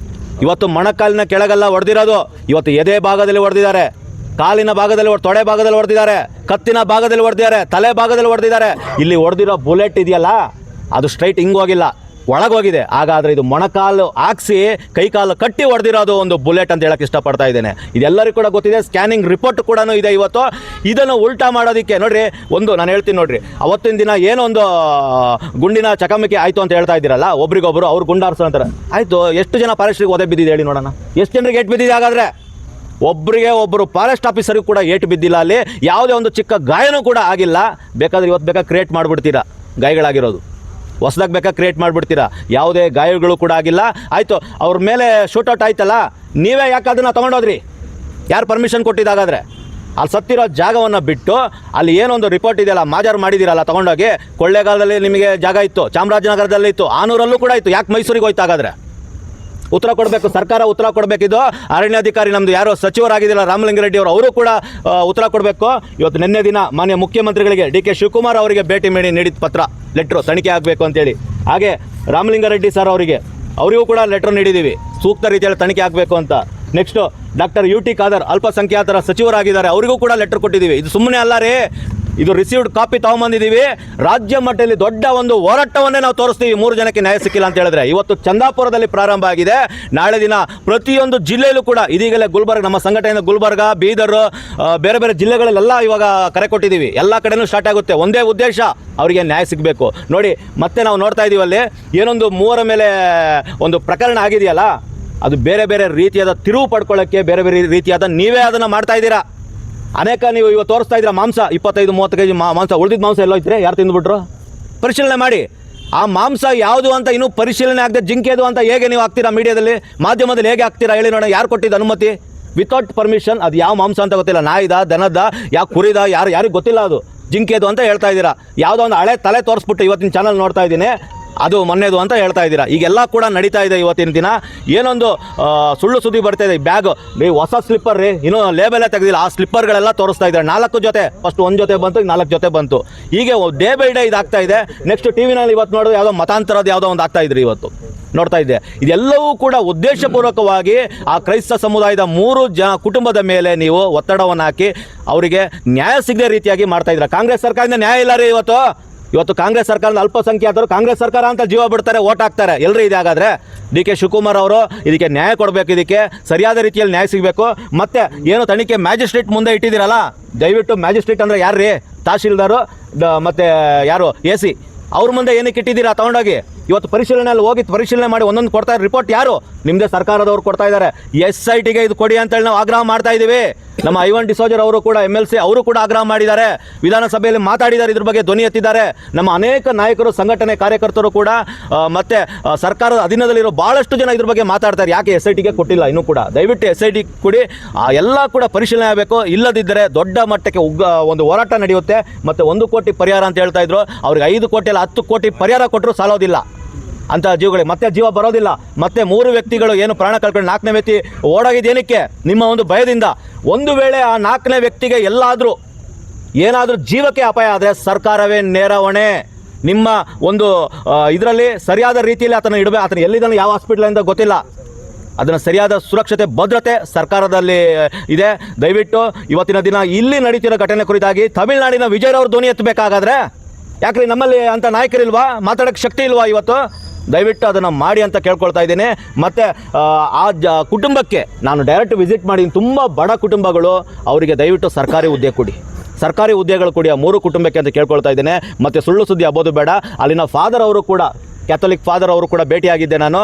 ಇವತ್ತು ಮೊಣಕಾಲಿನ ಕೆಳಗೆಲ್ಲ ಹೊಡೆದಿರೋದು. ಇವತ್ತು ಎದೆ ಭಾಗದಲ್ಲಿ ಹೊಡೆದಿದ್ದಾರೆ, ಕಾಲಿನ ಭಾಗದಲ್ಲಿ, ತೊಡೆ ಭಾಗದಲ್ಲಿ ಹೊಡೆದಿದ್ದಾರೆ, ಕತ್ತಿನ ಭಾಗದಲ್ಲಿ ಹೊಡೆದಿದ್ದಾರೆ, ತಲೆ ಭಾಗದಲ್ಲಿ ಹೊಡೆದಿದ್ದಾರೆ. ಇಲ್ಲಿ ಹೊಡೆದಿರೋ ಬುಲೆಟ್ ಇದೆಯಲ್ಲ, ಅದು ಸ್ಟ್ರೈಟ್ ಹಿಂಗೆ ಹೋಗಿಲ್ಲ, ಒಳಗೋಗಿದೆ. ಹಾಗಾದರೆ ಇದು ಮೊಣಕಾಲು ಹಾಕ್ಸಿ ಕೈಕಾಲು ಕಟ್ಟಿ ಹೊಡೆದಿರೋದು ಒಂದು ಬುಲೆಟ್ ಅಂತ ಹೇಳಕ್ಕೆ ಇಷ್ಟಪಡ್ತಾ ಇದ್ದೇನೆ. ಇದೆಲ್ಲರಿಗೂ ಕೂಡ ಗೊತ್ತಿದೆ. ಸ್ಕ್ಯಾನಿಂಗ್ ರಿಪೋರ್ಟ್ ಕೂಡ ಇದೆ. ಇವತ್ತು ಇದನ್ನು ಉಲ್ಟಾ ಮಾಡೋದಕ್ಕೆ ನೋಡ್ರಿ, ನಾನು ಹೇಳ್ತೀನಿ ನೋಡ್ರಿ, ಅವತ್ತಿನ ದಿನ ಏನೊಂದು ಗುಂಡಿನ ಚಕಮಕಿ ಆಯಿತು ಅಂತ ಹೇಳ್ತಾ ಇದ್ದೀರಲ್ಲ, ಒಬ್ರಿಗೊಬ್ರು ಅವ್ರು ಗುಂಡಾರ್ಸೋ ಅಂತಾರೆ. ಆಯಿತು, ಎಷ್ಟು ಜನ ಫಾರೆಸ್ಟ್ರಿಗೆ ಒದೆ ಬಿದ್ದಿದೆ ಹೇಳಿ ನೋಡೋಣ. ಎಷ್ಟು ಜನರಿಗೆ ಏಟು ಬಿದ್ದಿದೆ? ಹಾಗಾದರೆ ಒಬ್ಬರು ಫಾರೆಸ್ಟ್ ಆಫೀಸರ್ಗೂ ಕೂಡ ಏಟು ಬಿದ್ದಿಲ್ಲ. ಅಲ್ಲಿ ಯಾವುದೇ ಒಂದು ಚಿಕ್ಕ ಗಾಯನೂ ಕೂಡ ಆಗಿಲ್ಲ. ಬೇಕಾದ್ರೆ ಇವತ್ತು ಕ್ರಿಯೇಟ್ ಮಾಡಿಬಿಡ್ತೀರಾ ಗಾಯಗಳಾಗಿರೋದು. ಹೊಸದಾಗಿ ಬೇಕಾ ಕ್ರಿಯೇಟ್ ಮಾಡಿಬಿಡ್ತೀರಾ. ಯಾವುದೇ ಗಾಯಗಳು ಕೂಡ ಆಗಿಲ್ಲ. ಆಯಿತು, ಅವ್ರ ಮೇಲೆ ಶೂಟೌಟ್ ಆಯ್ತಲ್ಲ, ನೀವೇ ಯಾಕೆ ಅದನ್ನು ತೊಗೊಂಡೋದ್ರಿ? ಯಾರು ಪರ್ಮಿಷನ್ ಕೊಟ್ಟಿದ್ದಾಗಾದರೆ? ಅಲ್ಲಿ ಸತ್ತಿರೋ ಜಾಗವನ್ನು ಬಿಟ್ಟು ಅಲ್ಲಿ ಏನೊಂದು ರಿಪೋರ್ಟ್ ಇದೆಯಲ್ಲ, ಮಾಜಾರು ಮಾಡಿದ್ದೀರಲ್ಲ ತೊಗೊಂಡೋಗಿ. ಕೊಳ್ಳೇಗಾಲದಲ್ಲಿ ನಿಮಗೆ ಜಾಗ ಇತ್ತು, ಚಾಮರಾಜನಗರದಲ್ಲಿ ಇತ್ತು, ಆನೂರಲ್ಲೂ ಕೂಡ ಇತ್ತು, ಯಾಕೆ ಮೈಸೂರಿಗೆ ಹೋಯ್ತಾಗಾದರೆ? ಉತ್ತರ ಕೊಡಬೇಕು, ಸರ್ಕಾರ ಉತ್ತರ ಕೊಡಬೇಕಿದ್ದು. ಅರಣ್ಯಾಧಿಕಾರಿ ನಮ್ಮದು ಯಾರೋ ಸಚಿವರಾಗಿದ್ದಿಲ್ಲ ರಾಮಲಿಂಗಾರೆಡ್ಡಿ ಅವರು ಕೂಡ ಉತ್ತರ ಕೊಡಬೇಕು. ಇವತ್ತು ನಿನ್ನೆ ದಿನ ಮಾನ್ಯ ಮುಖ್ಯಮಂತ್ರಿಗಳಿಗೆ ಡಿ ಕೆ ಶಿವಕುಮಾರ್ ಅವರಿಗೆ ಭೇಟಿ ನೀಡಿದ ಪತ್ರ, ಲೆಟ್ರು ತನಿಖೆ ಆಗಬೇಕು ಅಂತೇಳಿ. ಹಾಗೆ ರಾಮಲಿಂಗಾರೆಡ್ಡಿ ಸರ್ ಅವರಿಗೂ ಕೂಡ ಲೆಟ್ರ್ ನೀಡಿದ್ದೀವಿ, ಸೂಕ್ತ ರೀತಿಯಲ್ಲಿ ತನಿಖೆ ಆಗಬೇಕು ಅಂತ. ನೆಕ್ಸ್ಟು ಡಾಕ್ಟರ್ UT ಖಾದರ್ ಅಲ್ಪಸಂಖ್ಯಾತರ ಸಚಿವರಾಗಿದ್ದಾರೆ, ಅವರಿಗೂ ಕೂಡ ಲೆಟ್ರ್ ಕೊಟ್ಟಿದ್ದೀವಿ. ಇದು ಸುಮ್ಮನೆ ಅಲ್ಲ ರೀ, ಇದು ರಿಸೀವ್ಡ್ ಕಾಪಿ ತೊಗೊಂಬಂದಿದ್ದೀವಿ. ರಾಜ್ಯ ಮಟ್ಟದಲ್ಲಿ ದೊಡ್ಡ ಒಂದು ಹೋರಾಟವನ್ನೇ ನಾವು ತೋರಿಸ್ತೀವಿ 3 ಜನಕ್ಕೆ ನ್ಯಾಯ ಸಿಕ್ಕಿಲ್ಲ ಅಂತ ಹೇಳಿದ್ರೆ. ಇವತ್ತು ಚಂದಾಪುರದಲ್ಲಿ ಪ್ರಾರಂಭ ಆಗಿದೆ, ನಾಳೆ ದಿನ ಪ್ರತಿಯೊಂದು ಜಿಲ್ಲೆಯಲ್ಲೂ ಕೂಡ, ಇದೀಗಲೇ ಗುಲ್ಬರ್ಗ, ನಮ್ಮ ಸಂಘಟನೆಯಿಂದ ಗುಲ್ಬರ್ಗ, ಬೀದರ್, ಬೇರೆ ಬೇರೆ ಜಿಲ್ಲೆಗಳಲ್ಲೆಲ್ಲ ಇವಾಗ ಕರೆ ಕೊಟ್ಟಿದ್ದೀವಿ. ಎಲ್ಲ ಕಡೆನೂ ಸ್ಟಾರ್ಟ್ ಆಗುತ್ತೆ. ಒಂದೇ ಉದ್ದೇಶ, ಅವರಿಗೆ ನ್ಯಾಯ ಸಿಗಬೇಕು. ನೋಡಿ, ಮತ್ತೆ ನಾವು ನೋಡ್ತಾ ಇದ್ದೀವಲ್ಲಿ ಏನೊಂದು 3 ಮೇಲೆ ಒಂದು ಪ್ರಕರಣ ಆಗಿದೆಯಲ್ಲ, ಅದು ಬೇರೆ ಬೇರೆ ರೀತಿಯಾದ ತಿರುವು ಪಡ್ಕೊಳ್ಳೋಕ್ಕೆ ಬೇರೆ ಬೇರೆ ರೀತಿಯಾದ ನೀವೇ ಅದನ್ನು ಮಾಡ್ತಾ ಇದ್ದೀರಾ. ಅನೇಕ ನೀವು ಇವತ್ತು ತೋರಿಸ್ತಾ ಇದ್ದೀರಾ ಮಾಂಸ 25-30 kg ಮಾಂಸ, ಉಳಿದಿದ್ದ ಮಾಂಸ ಎಲ್ಲೋ ಇದ್ರೆ ಯಾರು ತಿಂದುಬಿಟ್ರು? ಪರಿಶೀಲನೆ ಮಾಡಿ. ಆ ಮಾಂಸ ಯಾವುದು ಅಂತ ಇನ್ನೂ ಪರಿಶೀಲನೆ ಆಗದೆ ಜಿಂಕೆದು ಅಂತ ಹೇಗೆ ನೀವು ಹಾಕ್ತೀರಾ? ಮೀಡಿಯಾದಲ್ಲಿ, ಮಾಧ್ಯಮದಲ್ಲಿ ಹೇಗೆ ಹಾಕ್ತೀರಾ ಹೇಳಿ ನೋಡೋಣ? ಯಾರು ಕೊಟ್ಟಿದ್ದು ಅನುಮತಿ? Without permission. ಅದು ಯಾವ ಮಾಂಸ ಅಂತ ಗೊತ್ತಿಲ್ಲ, ನಾಯಿದ, ದನದ, ಯಾವ ಕುರಿದ, ಯಾರಿಗೆ ಗೊತ್ತಿಲ್ಲ. ಅದು ಜಿಂಕೆದು ಅಂತ ಹೇಳ್ತಾ ಇದ್ದೀರಾ. ಯಾವುದೋ ಒಂದು ಹಳೆ ತಲೆ ತೋರಿಸ್ಬಿಟ್ಟು ಇವತ್ತಿನ ಚಾನಲ್ ನೋಡ್ತಾ ಇದ್ದೀನಿ, ಅದು ಮೊನ್ನೆದು ಅಂತ ಹೇಳ್ತಾ ಇದ್ದೀರಾ. ಈಗೆಲ್ಲ ಕೂಡ ನಡೀತಾ ಇದೆ ಇವತ್ತಿನ ದಿನ. ಏನೊಂದು ಸುಳ್ಳು ಸುದ್ದಿ ಬರ್ತಾ ಇದೆ. ಬ್ಯಾಗ್ ರೀ, ಹೊಸ ಸ್ಲಿಪ್ಪರ್ ರೀ, ಇನ್ನೂ ಲೇಬಲೇ ತೆಗೆದಿಲ್ಲ, ಆ ಸ್ಲಿಪ್ಪರ್ಗಳೆಲ್ಲ ತೋರಿಸ್ತಾ ಇದ್ದಾರೆ. 4 ಜೊತೆ, ಫಸ್ಟ್ 1 ಜೊತೆ ಬಂತು, 4 ಜೊತೆ ಬಂತು. ಹೀಗೆ ಡೇ ಬೈ ಡೇ ಇದಾಗ್ತಾ ಇದೆ. ನೆಕ್ಸ್ಟ್ ಟಿವಿನಲ್ಲಿ ಇವತ್ತು ನೋಡೋದು ಯಾವುದೋ ಮತಾಂತರದ ಯಾವುದೋ ಒಂದು ಆಗ್ತಾ ಇದ್ರಿ, ಇವತ್ತು ನೋಡ್ತಾ ಇದ್ದೆ. ಇದೆಲ್ಲವೂ ಕೂಡ ಉದ್ದೇಶಪೂರ್ವಕವಾಗಿ ಆ ಕ್ರೈಸ್ತ ಸಮುದಾಯದ 3 ಕುಟುಂಬದ ಮೇಲೆ ನೀವು ಒತ್ತಡವನ್ನು ಹಾಕಿ ಅವರಿಗೆ ನ್ಯಾಯ ಸಿಗದೆ ರೀತಿಯಾಗಿ ಮಾಡ್ತಾ ಇದ್ದೀರಾ. ಕಾಂಗ್ರೆಸ್ ಸರ್ಕಾರದಿಂದ ನ್ಯಾಯ ಇಲ್ಲ ರೀ ಇವತ್ತು ಕಾಂಗ್ರೆಸ್ ಸರ್ಕಾರದ ಅಲ್ಪಸಂಖ್ಯಾತರು ಕಾಂಗ್ರೆಸ್ ಸರ್ಕಾರ ಅಂತ ಜೀವ ಬಿಡ್ತಾರೆ, ಓಟ್ ಹಾಕ್ತಾರೆ. ಎಲ್ಲರೂ ಇದೆ. ಹಾಗಾದರೆ ಡಿ ಕೆ ಶಿವಕುಮಾರ್ ಅವರು ಇದಕ್ಕೆ ನ್ಯಾಯ ಕೊಡಬೇಕು, ಇದಕ್ಕೆ ಸರಿಯಾದ ರೀತಿಯಲ್ಲಿ ನ್ಯಾಯ ಸಿಗಬೇಕು. ಮತ್ತು ಏನು ತನಿಖೆ ಮ್ಯಾಜಿಸ್ಟ್ರೇಟ್ ಮುಂದೆ ಇಟ್ಟಿದ್ದೀರಲ್ಲ, ದಯವಿಟ್ಟು ಮ್ಯಾಜಿಸ್ಟ್ರೇಟ್ ಅಂದರೆ ಯಾರು ರೀ? ತಹಶೀಲ್ದಾರು ಮತ್ತು ಯಾರು AC, ಅವ್ರ ಮುಂದೆ ಏನಕ್ಕೆ ಇಟ್ಟಿದ್ದೀರಾ ತೊಗೊಂಡೋಗಿ? ಇವತ್ತು ಪರಿಶೀಲನೆಯಲ್ಲಿ ಹೋಗಿ ಪರಿಶೀಲನೆ ಮಾಡಿ ಒಂದೊಂದು ಕೊಡ್ತಾ ಇರೋ ರಿಪೋರ್ಟ್ ಯಾರು? ನಿಮ್ಮದೇ ಸರ್ಕಾರದವ್ರು ಕೊಡ್ತಾ ಇದ್ದಾರೆ. SITಗೆ ಇದು ಕೊಡಿ ಅಂತೇಳಿ ನಾವು ಆಗ್ರಹ ಮಾಡ್ತಾ ಇದ್ದೀವಿ. ನಮ್ಮ ಐವನ್ ಡಿಸೋಜರ್ ಅವರು ಕೂಡ MLC ಅವರು ಕೂಡ ಆಗ್ರಹ ಮಾಡಿದ್ದಾರೆ, ವಿಧಾನಸಭೆಯಲ್ಲಿ ಮಾತಾಡಿದ್ದಾರೆ, ಇದ್ರ ಬಗ್ಗೆ ಧ್ವನಿ ಎತ್ತಿದ್ದಾರೆ. ನಮ್ಮ ಅನೇಕ ನಾಯಕರು, ಸಂಘಟನೆ ಕಾರ್ಯಕರ್ತರು ಕೂಡ ಮತ್ತೆ ಸರ್ಕಾರದ ಅಧೀನದಲ್ಲಿರೋ ಭಾಳಷ್ಟು ಜನ ಇದ್ರ ಬಗ್ಗೆ ಮಾತಾಡ್ತಾರೆ. ಯಾಕೆ SITಗೆ ಕೊಟ್ಟಿಲ್ಲ ಇನ್ನೂ ಕೂಡ? ದಯವಿಟ್ಟು SIT ಕೊಡಿ, ಎಲ್ಲ ಕೂಡ ಪರಿಶೀಲನೆ ಆಗಬೇಕು. ಇಲ್ಲದಿದ್ದರೆ ದೊಡ್ಡ ಮಟ್ಟಕ್ಕೆ ಒಂದು ಹೋರಾಟ ನಡೆಯುತ್ತೆ. ಮತ್ತು 1 ಕೋಟಿ ಪರಿಹಾರ ಅಂತ ಹೇಳ್ತಾ ಇದ್ರು, ಅವ್ರಿಗೆ 5 ಕೋಟಿ ಅಲ್ಲ 10 ಕೋಟಿ ಪರಿಹಾರ ಕೊಟ್ಟರು ಸಾಲೋದಿಲ್ಲ ಅಂತ ಜೀವಗಳಿಗೆ. ಮತ್ತೆ ಜೀವ ಬರೋದಿಲ್ಲ. ಮತ್ತೆ 3 ವ್ಯಕ್ತಿಗಳು ಏನು ಪ್ರಾಣ ಕಳ್ಕೊಂಡು 4ನೇ ವ್ಯಕ್ತಿ ಓಡೋಗಿದ್ದೇನಕ್ಕೆ? ನಿಮ್ಮ ಒಂದು ಭಯದಿಂದ. ಒಂದು ವೇಳೆ ಆ 4ನೇ ವ್ಯಕ್ತಿಗೆ ಏನಾದರೂ ಜೀವಕ್ಕೆ ಅಪಾಯ ಆದರೆ ಸರ್ಕಾರವೇ ನೇರ ಹೊಣೆ. ನಿಮ್ಮ ಒಂದು ಇದರಲ್ಲಿ ಸರಿಯಾದ ರೀತಿಯಲ್ಲಿ ಆತನ ಎಲ್ಲಿದ್ದಾನೆ, ಯಾವ ಹಾಸ್ಪಿಟಲ್ ಅಂತ ಗೊತ್ತಿಲ್ಲ, ಅದನ್ನು ಸರಿಯಾದ ಸುರಕ್ಷತೆ ಭದ್ರತೆ ಸರ್ಕಾರದಲ್ಲಿ ಇದೆ. ದಯವಿಟ್ಟು ಇವತ್ತಿನ ದಿನ ಇಲ್ಲಿ ನಡೀತಿರೋ ಘಟನೆ ಕುರಿತಾಗಿ ತಮಿಳುನಾಡಿನ ವಿಜಯರವರು ಧ್ವನಿ ಎತ್ತಬೇಕಾಗಾದ್ರೆ, ಯಾಕ್ರಿ ನಮ್ಮಲ್ಲಿ ಅಂಥ ನಾಯಕರಿಲ್ವಾ? ಮಾತಾಡೋಕ್ಕೆ ಶಕ್ತಿ ಇಲ್ವಾ ಇವತ್ತು? ದಯವಿಟ್ಟು ಅದನ್ನು ಮಾಡಿ ಅಂತ ಕೇಳ್ಕೊಳ್ತಾ ಇದ್ದೀನಿ. ಮತ್ತು ಆ ಕುಟುಂಬಕ್ಕೆ ನಾನು ಡೈರೆಕ್ಟ್ ವಿಸಿಟ್ ಮಾಡಿ, ತುಂಬ ಬಡ ಕುಟುಂಬಗಳು, ಅವರಿಗೆ ದಯವಿಟ್ಟು ಸರ್ಕಾರಿ ಹುದ್ದೆ ಕೊಡಿ, ಸರ್ಕಾರಿ ಹುದ್ದೆಗಳು ಕೊಡಿ ಆ 3 ಕುಟುಂಬಕ್ಕೆ ಅಂತ ಕೇಳ್ಕೊಳ್ತಾ ಇದ್ದೇನೆ. ಮತ್ತು ಸುಳ್ಳು ಸುದ್ದಿ ಅಬೋದು ಬೇಡ. ಅಲ್ಲಿನ ಫಾದರ್ ಅವರು ಕೂಡ, ಕ್ಯಾಥೋಲಿಕ್ ಫಾದರ್ ಅವರು ಕೂಡ ಭೇಟಿಯಾಗಿದ್ದೆ ನಾನು,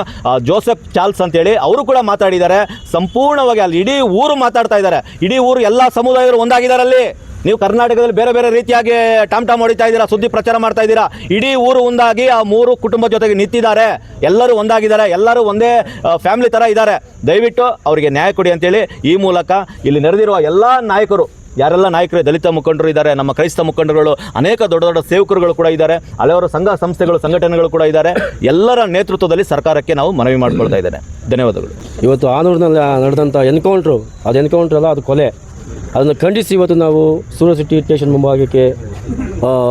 ಜೋಸೆಫ್ ಚಾರ್ಲ್ಸ್ ಅಂತೇಳಿ, ಅವರು ಕೂಡ ಮಾತಾಡಿದ್ದಾರೆ. ಸಂಪೂರ್ಣವಾಗಿ ಅಲ್ಲಿ ಇಡೀ ಊರು ಮಾತಾಡ್ತಾ ಇದ್ದಾರೆ. ಇಡೀ ಊರು ಎಲ್ಲ ಸಮುದಾಯರು ಒಂದಾಗಿದ್ದಾರೆ ಅಲ್ಲಿ. ನೀವು ಕರ್ನಾಟಕದಲ್ಲಿ ಬೇರೆ ಬೇರೆ ರೀತಿಯಾಗಿ ಟಾಮ್ ಹೊಡಿತಾ ಇದ್ದೀರಾ, ಸುದ್ದಿ ಪ್ರಚಾರ ಮಾಡ್ತಾ ಇದ್ದೀರಾ. ಇಡೀ ಊರು ಒಂದಾಗಿ ಆ 3 ಕುಟುಂಬ ಜೊತೆಗೆ ನಿಂತಿದ್ದಾರೆ. ಎಲ್ಲರೂ ಒಂದಾಗಿದ್ದಾರೆ, ಎಲ್ಲರೂ ಒಂದೇ ಫ್ಯಾಮಿಲಿ ಥರ ಇದ್ದಾರೆ. ದಯವಿಟ್ಟು ಅವರಿಗೆ ನ್ಯಾಯ ಕೊಡಿ ಅಂತೇಳಿ ಈ ಮೂಲಕ ಇಲ್ಲಿ ನೆರೆದಿರುವ ಎಲ್ಲ ನಾಯಕರು, ಯಾರೆಲ್ಲ ನಾಯಕರು, ದಲಿತ ಮುಖಂಡರು ಇದ್ದಾರೆ, ನಮ್ಮ ಕ್ರೈಸ್ತ ಮುಖಂಡರುಗಳು, ಅನೇಕ ದೊಡ್ಡ ದೊಡ್ಡ ಸೇವಕರುಗಳು ಕೂಡ ಇದ್ದಾರೆ, ಹಲವಾರು ಸಂಘ ಸಂಸ್ಥೆಗಳು, ಸಂಘಟನೆಗಳು ಕೂಡ ಇದ್ದಾರೆ. ಎಲ್ಲರ ನೇತೃತ್ವದಲ್ಲಿ ಸರ್ಕಾರಕ್ಕೆ ನಾವು ಮನವಿ ಮಾಡ್ಕೊಳ್ತಾ ಇದ್ದೇನೆ. ಧನ್ಯವಾದಗಳು. ಇವತ್ತು ಆನೂರಿನಲ್ಲಿ ನಡೆದಂಥ ಎನ್ಕೌಂಟ್ರು ಅಲ್ಲ, ಅದು ಕೊಲೆ. ಅದನ್ನು ಖಂಡಿಸಿ ಇವತ್ತು ನಾವು ಸೂರತ್ ಸಿಟಿ ಸ್ಟೇಷನ್ ಮುಂಭಾಗಕ್ಕೆ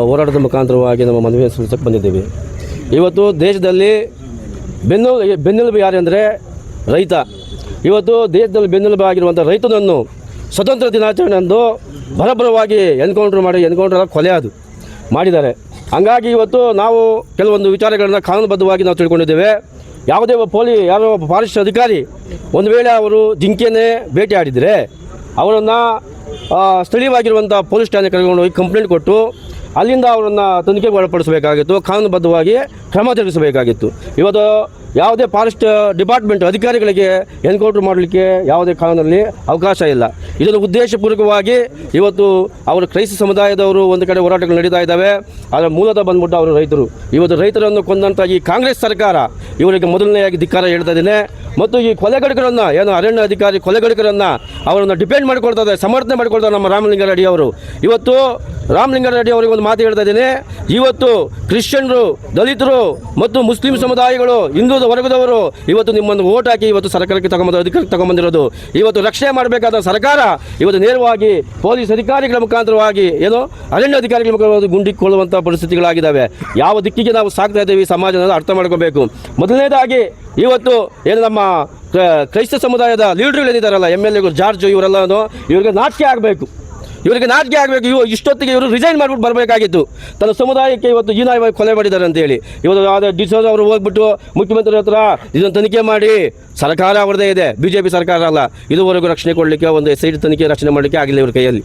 ಹೋರಾಟದ ಮುಖಾಂತರವಾಗಿ ನಮ್ಮ ಮನವಿ ಸಲ್ಲಿಸಕ್ಕೆ ಬಂದಿದ್ದೀವಿ. ಇವತ್ತು ದೇಶದಲ್ಲಿ ಬೆನ್ನೆಲುಬು ಯಾರು ಅಂದರೆ ರೈತ. ಇವತ್ತು ದೇಶದಲ್ಲಿ ಬೆನ್ನೆಲುಬು ಆಗಿರುವಂಥ ರೈತನನ್ನು ಸ್ವತಂತ್ರ ದಿನಾಚರಣೆ ಅಂದು ಬರಬರವಾಗಿ ಎನ್ಕೌಂಟ್ರ್ ಕೊಲೆ ಅದು ಮಾಡಿದ್ದಾರೆ. ಹಂಗಾಗಿ ಇವತ್ತು ನಾವು ಕೆಲವೊಂದು ವಿಚಾರಗಳನ್ನು ಕಾನೂನುಬದ್ಧವಾಗಿ ನಾವು ತಿಳ್ಕೊಂಡಿದ್ದೇವೆ. ಯಾವುದೇ ಯಾರೋ ಫಾರೆಸ್ಟ್ ಅಧಿಕಾರಿ ಒಂದು ವೇಳೆ ಅವರು ಜಿಂಕೆಯನ್ನೇ ಬೇಟೆಯಾಡಿದರೆ ಅವರನ್ನು ಸ್ಥಳೀಯವಾಗಿರುವಂಥ ಪೊಲೀಸ್ ಠಾಣೆ ಕರ್ಕೊಂಡು ಹೋಗಿ ಕಂಪ್ಲೇಂಟ್ ಕೊಟ್ಟು ಅಲ್ಲಿಂದ ಅವರನ್ನು ತನಿಖೆಗೆ ಒಳಪಡಿಸಬೇಕಾಗಿತ್ತು, ಕಾನೂನುಬದ್ಧವಾಗಿ ಕ್ರಮ ಜರುಗಿಸಬೇಕಾಗಿತ್ತು. ಇವತ್ತು ಯಾವುದೇ ಫಾರೆಸ್ಟ್ ಡಿಪಾರ್ಟ್ಮೆಂಟ್ ಅಧಿಕಾರಿಗಳಿಗೆ ಎನ್ಕೌಂಟರ್ ಮಾಡಲಿಕ್ಕೆ ಯಾವುದೇ ಕಾನೂನಲ್ಲಿ ಅವಕಾಶ ಇಲ್ಲ. ಇದನ್ನು ಉದ್ದೇಶಪೂರ್ವಕವಾಗಿ ಇವತ್ತು ಅವರು ಕ್ರೈಸ್ತ ಸಮುದಾಯದವರು ಒಂದು ಕಡೆ ಹೋರಾಟಗಳು ನಡೀತಾ ಇದ್ದಾವೆ. ಅದರ ಮೂಲದ ಬಂದ್ಬಿಟ್ಟು ಅವರು ರೈತರು. ಇವತ್ತು ರೈತರನ್ನು ಕೊಂದಂಥ ಈ ಕಾಂಗ್ರೆಸ್ ಸರ್ಕಾರ ಇವರಿಗೆ ಮೊದಲನೆಯಾಗಿ ಧಿಕ್ಕಾರ ಹೇಳ್ತಾ ಇದ್ದೇನೆ. ಮತ್ತು ಈ ಕೊಲೆಗಡಿಗರನ್ನು ಏನು ಅರಣ್ಯ ಅಧಿಕಾರಿ ಕೊಲೆಗಡಿಗರನ್ನು ಅವರನ್ನು ಡಿಪೆಂಡ್ ಮಾಡ್ಕೊಳ್ತಾ ಇದ್ದಾರೆ, ಸಮರ್ಥನೆ ಮಾಡ್ಕೊಳ್ತಾರೆ ನಮ್ಮ ರಾಮಲಿಂಗಾರೆಡ್ಡಿ ಅವರು. ಇವತ್ತು ರಾಮಲಿಂಗಾರೆಡ್ಡಿ ಅವರಿಗೆ ಒಂದು ಮಾತು ಹೇಳ್ತಾ ಇದ್ದೇನೆ. ಇವತ್ತು ಕ್ರಿಶ್ಚಿಯನ್ರು, ದಲಿತರು ಮತ್ತು ಮುಸ್ಲಿಂ ಸಮುದಾಯಗಳು, ಹಿಂದೂ ವರ್ಗದವರು ಇವತ್ತು ನಿಮ್ಮನ್ನು ಓಟ್ ಹಾಕಿ ಇವತ್ತು ಸರ್ಕಾರಕ್ಕೆ ಅಧಿಕಾರಕ್ಕೆ ತಗೊಂಬಂದಿರೋದು. ಇವತ್ತು ರಕ್ಷಣೆ ಮಾಡಬೇಕಾದ ಸರ್ಕಾರ ಇವತ್ತು ನೇರವಾಗಿ ಪೊಲೀಸ್ ಅಧಿಕಾರಿಗಳ ಮುಖಾಂತರವಾಗಿ ಏನು ಅರಣ್ಯ ಅಧಿಕಾರಿಗಳ ಮುಖಾಂತರ ಗುಂಡಿಕೊಳ್ಳುವಂಥ ಪರಿಸ್ಥಿತಿಗಳಾಗಿದ್ದಾವೆ. ಯಾವ ದಿಕ್ಕಿಗೆ ನಾವು ಸಾಗ್ತಾ ಇದ್ದೇವೆ ಈ ಸಮಾಜನ ಅರ್ಥ ಮಾಡ್ಕೋಬೇಕು. ಮೊದಲನೇದಾಗಿ ಇವತ್ತು ಏನು ನಮ್ಮ ಕ್ರೈಸ್ತ ಸಮುದಾಯದ ಲೀಡರ್ಗಳೇನಿದ್ದಾರಲ್ಲ, MLA ಜಾರ್ಜ್ ಇವರೆಲ್ಲನೂ ಇವರಿಗೆ ನಾಚಿಕೆ ಆಗಬೇಕು. ಇಷ್ಟೊತ್ತಿಗೆ ಇವರು ರಿಸೈನ್ ಮಾಡಿಬಿಟ್ಟು ಬರಬೇಕಾಗಿತ್ತು. ತನ್ನ ಸಮುದಾಯಕ್ಕೆ ಇವತ್ತು ಹೀನಾಯವಾಗಿ ಕೊಲೆ ಮಾಡಿದ್ದಾರೆ ಅಂತೇಳಿ ಇವತ್ತು ಡಿಸೋಜ ಅವರು ಹೋಗ್ಬಿಟ್ಟು ಮುಖ್ಯಮಂತ್ರಿ ಹತ್ರ ಇದನ್ನು ತನಿಖೆ ಮಾಡಿ, ಸರ್ಕಾರ ಅವ್ರದ್ದೇ ಇದೆ, BJP ಸರ್ಕಾರ ಅಲ್ಲ, ಇದುವರೆಗೂ ರಕ್ಷಣೆ ಕೊಡಲಿಕ್ಕೆ ಒಂದು SIT ತನಿಖೆ ರಚನೆ ಮಾಡಲಿಕ್ಕೆ ಆಗಿಲ್ಲ ಇವ್ರ ಕೈಯಲ್ಲಿ.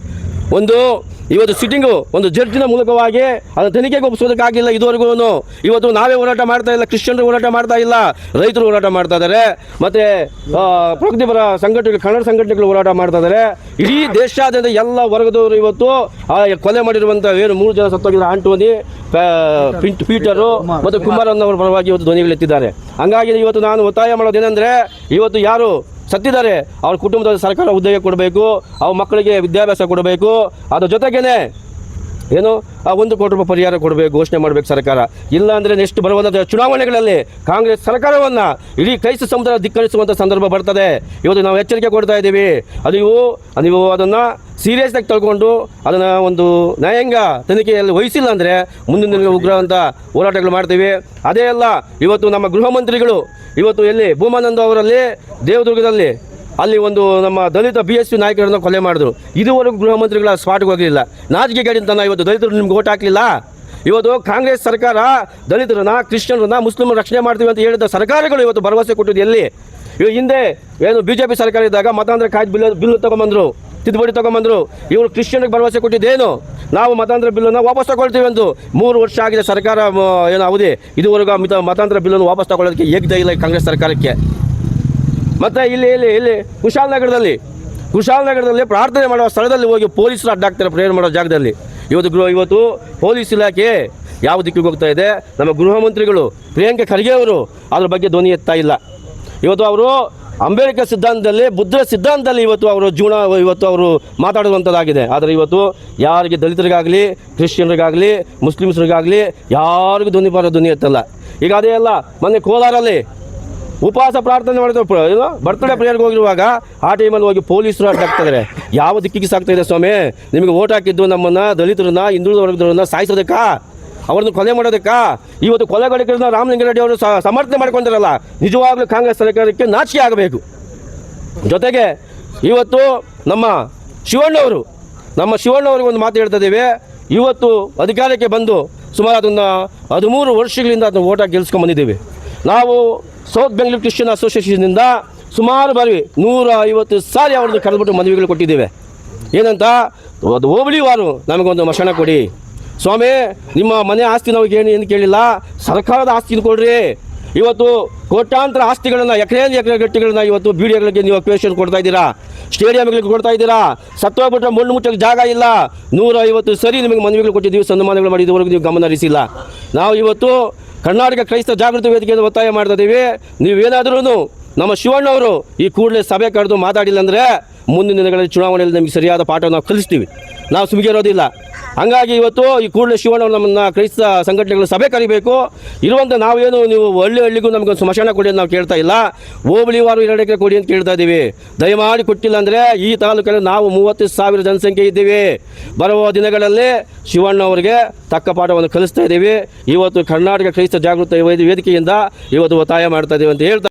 ಇವತ್ತು ಸಿಟ್ಟಿಂಗು ಒಂದು ಜಡ್ಜಿನ ಮೂಲಕವಾಗಿ ಅದನ್ನು ತನಿಖೆಗೆ ಒಪ್ಪಿಸೋದಕ್ಕಾಗಿಲ್ಲ ಇದುವರೆಗೂ. ಇವತ್ತು ನಾವೇ ಹೋರಾಟ ಮಾಡ್ತಾ ಇಲ್ಲ, ಕ್ರಿಶ್ಚಿಯನ್ರು ಹೋರಾಟ ಮಾಡ್ತಾ ಇಲ್ಲ, ರೈತರು ಹೋರಾಟ ಮಾಡ್ತಾ ಇದ್ದಾರೆ, ಮತ್ತು ಪ್ರಗತಿಪರ ಸಂಘಟನೆಗಳು, ಕನ್ನಡ ಸಂಘಟನೆಗಳು ಹೋರಾಟ ಮಾಡ್ತಾ ಇದ್ದಾರೆ. ಇಡೀ ದೇಶಾದ್ಯಂತ ಎಲ್ಲ ವರ್ಗದವರು ಇವತ್ತು ಕೊಲೆ ಮಾಡಿರುವಂಥ ಏನು 3 ಜನ ಸತ್ತೋಗಿದ್ದಾರೆ, ಆಂಟೋನಿ, ಪೀಟರು ಮತ್ತು ಕುಮಾರಣ್ಣವರ ಪರವಾಗಿ ಇವತ್ತು ಧ್ವನಿಗಳೆತ್ತಿದ್ದಾರೆ. ಹಂಗಾಗಿ ಇವತ್ತು ನಾನು ಒತ್ತಾಯ ಮಾಡೋದೇನೆಂದರೆ, ಇವತ್ತು ಯಾರು ಸತ್ತಿದ್ದಾರೆ ಅವ್ರ ಕುಟುಂಬದ ಸರ್ಕಾರ ಉದ್ಯೋಗ ಕೊಡಬೇಕು, ಅವ್ರ ಮಕ್ಕಳಿಗೆ ವಿದ್ಯಾಭ್ಯಾಸ ಕೊಡಬೇಕು, ಅದ್ರ ಜೊತೆಗೇನೆ ಏನು 1 ಕೋಟಿ ರೂಪಾಯಿ ಪರಿಹಾರ ಕೊಡಬೇಕು, ಘೋಷಣೆ ಮಾಡಬೇಕು ಸರ್ಕಾರ. ಇಲ್ಲ ಅಂದರೆ ನೆಕ್ಸ್ಟ್ ಬರುವಂಥ ಚುನಾವಣೆಗಳಲ್ಲಿ ಕಾಂಗ್ರೆಸ್ ಸರ್ಕಾರವನ್ನು ಇಡೀ ಕ್ರೈಸ್ತ ಸಮುದಾಯ ಧಿಕ್ಕರಿಸುವಂಥ ಸಂದರ್ಭ ಬರ್ತದೆ. ಇವತ್ತು ನಾವು ಎಚ್ಚರಿಕೆ ಕೊಡ್ತಾ ಇದ್ದೀವಿ. ನೀವು ಅದನ್ನು ಸೀರಿಯಸ್ಸಾಗಿ ತಗೊಂಡು ಅದನ್ನು ಒಂದು ನ್ಯಾಯಾಂಗ ತನಿಖೆಯಲ್ಲಿ ವಹಿಸಿಲ್ಲ ಅಂದರೆ ಮುಂದಿನ ದಿನ ಉಗ್ರವಂಥ ಹೋರಾಟಗಳು ಮಾಡ್ತೀವಿ. ಅದೇ ಅಲ್ಲ, ಇವತ್ತು ನಮ್ಮ ಗೃಹ ಮಂತ್ರಿಗಳು ಇವತ್ತು ಎಲ್ಲಿ ಭೂಮಾನಂದ ಅವರಲ್ಲಿ ದೇವದುರ್ಗದಲ್ಲಿ ಅಲ್ಲಿ ಒಂದು ನಮ್ಮ ದಲಿತ BSP ನಾಯಕರನ್ನು ಕೊಲೆ ಮಾಡಿದ್ರು. ಇದುವರೆಗೂ ಗೃಹ ಮಂತ್ರಿಗಳ ಸ್ಪಾಟ್ಗೆ ಹೋಗಲಿಲ್ಲ. ನಾಚಿಕೆ ಗಡಿಂತನ ಇವತ್ತು ದಲಿತರು ನಿಮ್ಗೆ ಓಟ್ ಹಾಕಲಿಲ್ಲ. ಇವತ್ತು ಕಾಂಗ್ರೆಸ್ ಸರ್ಕಾರ ದಲಿತರನ್ನ, ಕ್ರಿಶ್ಚಿಯನ್ರನ್ನ, ಮುಸ್ಲಿಮರ ರಕ್ಷಣೆ ಮಾಡ್ತೀವಿ ಅಂತ ಹೇಳಿದ ಸರ್ಕಾರಗಳು ಇವತ್ತು ಭರವಸೆ ಕೊಟ್ಟಿದ್ದು ಎಲ್ಲಿ? ಹಿಂದೆ ಏನು BJP ಸರ್ಕಾರ ಇದ್ದಾಗ ಮತಾಂತರ ಕಾಯ್ದೆ ಬಿಲ್ ತೊಗೊಂಬಂದರು, ತಿದ್ದುಪಡಿ ತೊಗೊಂಬಂದರು. ಇವರು ಕ್ರಿಶ್ಚಿಯನ್ಗೆ ಭರವಸೆ ಕೊಟ್ಟಿದ್ದೇನು? ನಾವು ಮತಾಂತರ ಬಿಲ್ಲನ್ನು ವಾಪಸ್ ತಗೊಳ್ತೀವಿ ಅಂತ. 3 ವರ್ಷ ಆಗಿದೆ ಸರ್ಕಾರ ಏನು ಅವಧಿ, ಇದುವರೆಗೂ ಮತಾಂತರ ಬಿಲ್ಲನ್ನು ವಾಪಸ್ ತಗೊಳ್ಳೋದಕ್ಕೆ ಏಕದೇ ಇಲ್ಲ ಕಾಂಗ್ರೆಸ್ ಸರ್ಕಾರಕ್ಕೆ. ಮತ್ತು ಇಲ್ಲಿ ಕುಶಾಲನಗರದಲ್ಲಿ ಪ್ರಾರ್ಥನೆ ಮಾಡುವ ಸ್ಥಳದಲ್ಲಿ ಹೋಗಿ ಪೊಲೀಸರು ಅಡ್ಡಾಗ್ತಾರೆ ಪ್ರೇಯರ್ ಮಾಡೋ ಜಾಗದಲ್ಲಿ. ಇವತ್ತು ಪೊಲೀಸ್ ಇಲಾಖೆ ಯಾವ ದಿಕ್ಕಿಗೆ ಹೋಗ್ತಾ ಇದೆ? ನಮ್ಮ ಗೃಹ ಮಂತ್ರಿಗಳು ಪ್ರಿಯಾಂಕ ಖರ್ಗೆ ಅವರು ಅದ್ರ ಬಗ್ಗೆ ಧ್ವನಿ ಎತ್ತಾ ಇಲ್ಲ. ಇವತ್ತು ಅವರು ಅಂಬೇಡ್ಕರ್ ಸಿದ್ಧಾಂತದಲ್ಲಿ, ಬುದ್ಧರ ಸಿದ್ಧಾಂತದಲ್ಲಿ ಇವತ್ತು ಅವರು ಜೀವನ ಇವತ್ತು ಅವರು ಮಾತಾಡುವಂಥದ್ದಾಗಿದೆ. ಆದರೆ ಇವತ್ತು ಯಾರಿಗೆ ದಲಿತರಿಗಾಗಲಿ, ಕ್ರಿಶ್ಚಿಯನ್ರಿಗಾಗಲಿ, ಮುಸ್ಲಿಮ್ಸ್ರಿಗಾಗಲಿ ಯಾರಿಗೂ ಧ್ವನಿ ಎತ್ತಲ್ಲ. ಈಗ ಅದೇ ಅಲ್ಲ, ಮೊನ್ನೆ ಕೋಲಾರಲ್ಲಿ ಉಪವಾಸ ಪ್ರಾರ್ಥನೆ ಮಾಡಿದ್ರು, ಬರ್ತ್ಡೇ ಪ್ರೇಯರ್ಗೆ ಹೋಗಿರುವಾಗ ಆ ಟೈಮಲ್ಲಿ ಹೋಗಿ ಪೊಲೀಸರು ಅಡ್ಡಾಗ್ತಿದ್ದಾರೆ. ಯಾವ ದಿಕ್ಕಿಗೆ ಸಾಗ್ತಾ ಇದೆ ಸ್ವಾಮಿ? ನಿಮಗೆ ಓಟ್ ಹಾಕಿದ್ದು ನಮ್ಮನ್ನು ದಲಿತರನ್ನ, ಹಿಂದುಳಿದ ವರ್ಗದವ್ರನ್ನ ಸಾಯಿಸೋದಕ್ಕಾ? ಅವ್ರನ್ನ ಕೊಲೆ ಮಾಡೋದಕ್ಕಾ? ಇವತ್ತು ಕೊಲೆಗಡಿಗರನ್ನ ರಾಮಲಿಂಗಾರೆಡ್ಡಿ ಅವರು ಸಮರ್ಥನೆ ಮಾಡ್ಕೊಂಡಿರಲ್ಲ. ನಿಜವಾಗ್ಲೂ ಕಾಂಗ್ರೆಸ್ ಸರ್ಕಾರಕ್ಕೆ ನಾಚಿಕೆ ಆಗಬೇಕು. ಜೊತೆಗೆ ಇವತ್ತು ನಮ್ಮ ಶಿವಣ್ಣವ್ರಿಗೆ ಒಂದು ಮಾತು ಹೇಳ್ತಾ ಇದ್ದೇವೆ. ಇವತ್ತು ಅಧಿಕಾರಕ್ಕೆ ಬಂದು ಸುಮಾರು ಅದನ್ನು 13 ವರ್ಷಗಳಿಂದ ಅದನ್ನು ಓಟಾಗಿ ಗೆಲ್ಸ್ಕೊಂಡ್ಬಂದಿದ್ದೀವಿ. ನಾವು ಸೌತ್ ಬೆಂಗಳೂರು ಕ್ರಿಶ್ಚಿಯನ್ ಅಸೋಸಿಯೇಷನ್ನಿಂದ ಸುಮಾರು ಬಾರಿ 150 ಸಾರಿ ಅವ್ರದ್ದು ಕರೆದ್ಬಿಟ್ಟು ಮನವಿಗಳು ಕೊಟ್ಟಿದ್ದೇವೆ. ಏನಂತ? ಅದು ಹೋಬಳಿವಾರು ನಮಗೊಂದು ಮಶಾನ ಕೊಡಿ ಸ್ವಾಮಿ, ನಿಮ್ಮ ಮನೆ ಆಸ್ತಿ ನಾವು ಏನು ಕೇಳಿಲ್ಲ, ಸರ್ಕಾರದ ಆಸ್ತಿನ ಕೊಡ್ರಿ. ಇವತ್ತು ಕೋಟ್ಯಾಂತರ ಆಸ್ತಿಗಳನ್ನು, ಎಕರೆ ಗಟ್ಟಿಗಳನ್ನ ಇವತ್ತು BDOಗಳಿಗೆ ನೀವು ಅಕ್ವೇಷನ್ ಕೊಡ್ತಾ ಇದ್ದೀರಾ, ಸ್ಟೇಡಿಯಂಗಳಿಗೆ ಕೊಡ್ತಾ ಇದ್ದೀರಾ. ಸತ್ತೋಗ್ಬಿಟ್ರೆ ಮಣ್ಣು ಮುಚ್ಚಕ್ಕೆ ಜಾಗ ಇಲ್ಲ. 150 ಸರಿ ನಿಮಗೆ ಮನವಿಗಳು ಕೊಟ್ಟಿದ್ದೀವಿ, ಸನ್ಮಾನಗಳು ಮಾಡಿದವರೆಗೂ ನೀವು ಗಮನ ಹರಿಸಿಲ್ಲ. ನಾವು ಇವತ್ತು ಕರ್ನಾಟಕ ಕ್ರೈಸ್ತ ಜಾಗೃತಿ ವೇದಿಕೆಯನ್ನು ಒತ್ತಾಯ ಮಾಡ್ತಾ ಇದ್ದೀವಿ. ನೀವೇನಾದ್ರೂ ನಮ್ಮ ಶಿವಣ್ಣವರು ಈ ಕೂಡಲೇ ಸಭೆ ಕರೆದು ಮಾತಾಡಿಲ್ಲ ಅಂದರೆ ಮುಂದಿನ ದಿನಗಳಲ್ಲಿ ಚುನಾವಣೆಯಲ್ಲಿ ನಮಗೆ ಸರಿಯಾದ ಪಾಠ ನಾವು ಕಲಿಸ್ತೀವಿ, ನಾವು ಸುಮ್ಗೆ ಇರೋದಿಲ್ಲ. ಹಂಗಾಗಿ ಇವತ್ತು ಈ ಕೂಡಲೇ ಶಿವಣ್ಣವರು ನಮ್ಮನ್ನು ಕ್ರೈಸ್ತ ಸಂಘಟನೆಗಳ ಸಭೆ ಕರಿಬೇಕು. ಇರುವಂಥ ನಾವೇನು ನೀವು ಹಳ್ಳಿಗೂ ನಮಗೊಂದು ಸ್ಮಶಾನ ಕೊಡಿ ಅಂತ ನಾವು ಕೇಳ್ತಾ ಇಲ್ಲ, ಹೋಬಳಿವಾರು 2 ಎಕರೆ ಕೊಡಿ ಅಂತ ಕೇಳ್ತಾ ಇದ್ದೀವಿ. ದಯಮಾಡಿ ಕೊಟ್ಟಿಲ್ಲ ಅಂದರೆ ಈ ತಾಲೂಕಲ್ಲಿ ನಾವು 30,000 ಜನಸಂಖ್ಯೆ ಇದ್ದೀವಿ. ಬರುವ ದಿನಗಳಲ್ಲಿ ಶಿವಣ್ಣವರಿಗೆ ತಕ್ಕ ಪಾಠವನ್ನು ಕಲಿಸ್ತಾ ಇದ್ದೀವಿ. ಇವತ್ತು ಕರ್ನಾಟಕ ಕ್ರೈಸ್ತ ಜಾಗೃತಿ ವೇದಿಕೆಯಿಂದ ಇವತ್ತು ಒತ್ತಾಯ ಮಾಡ್ತಾ ಇದ್ದೀವಿ ಅಂತ ಹೇಳ್ತಾ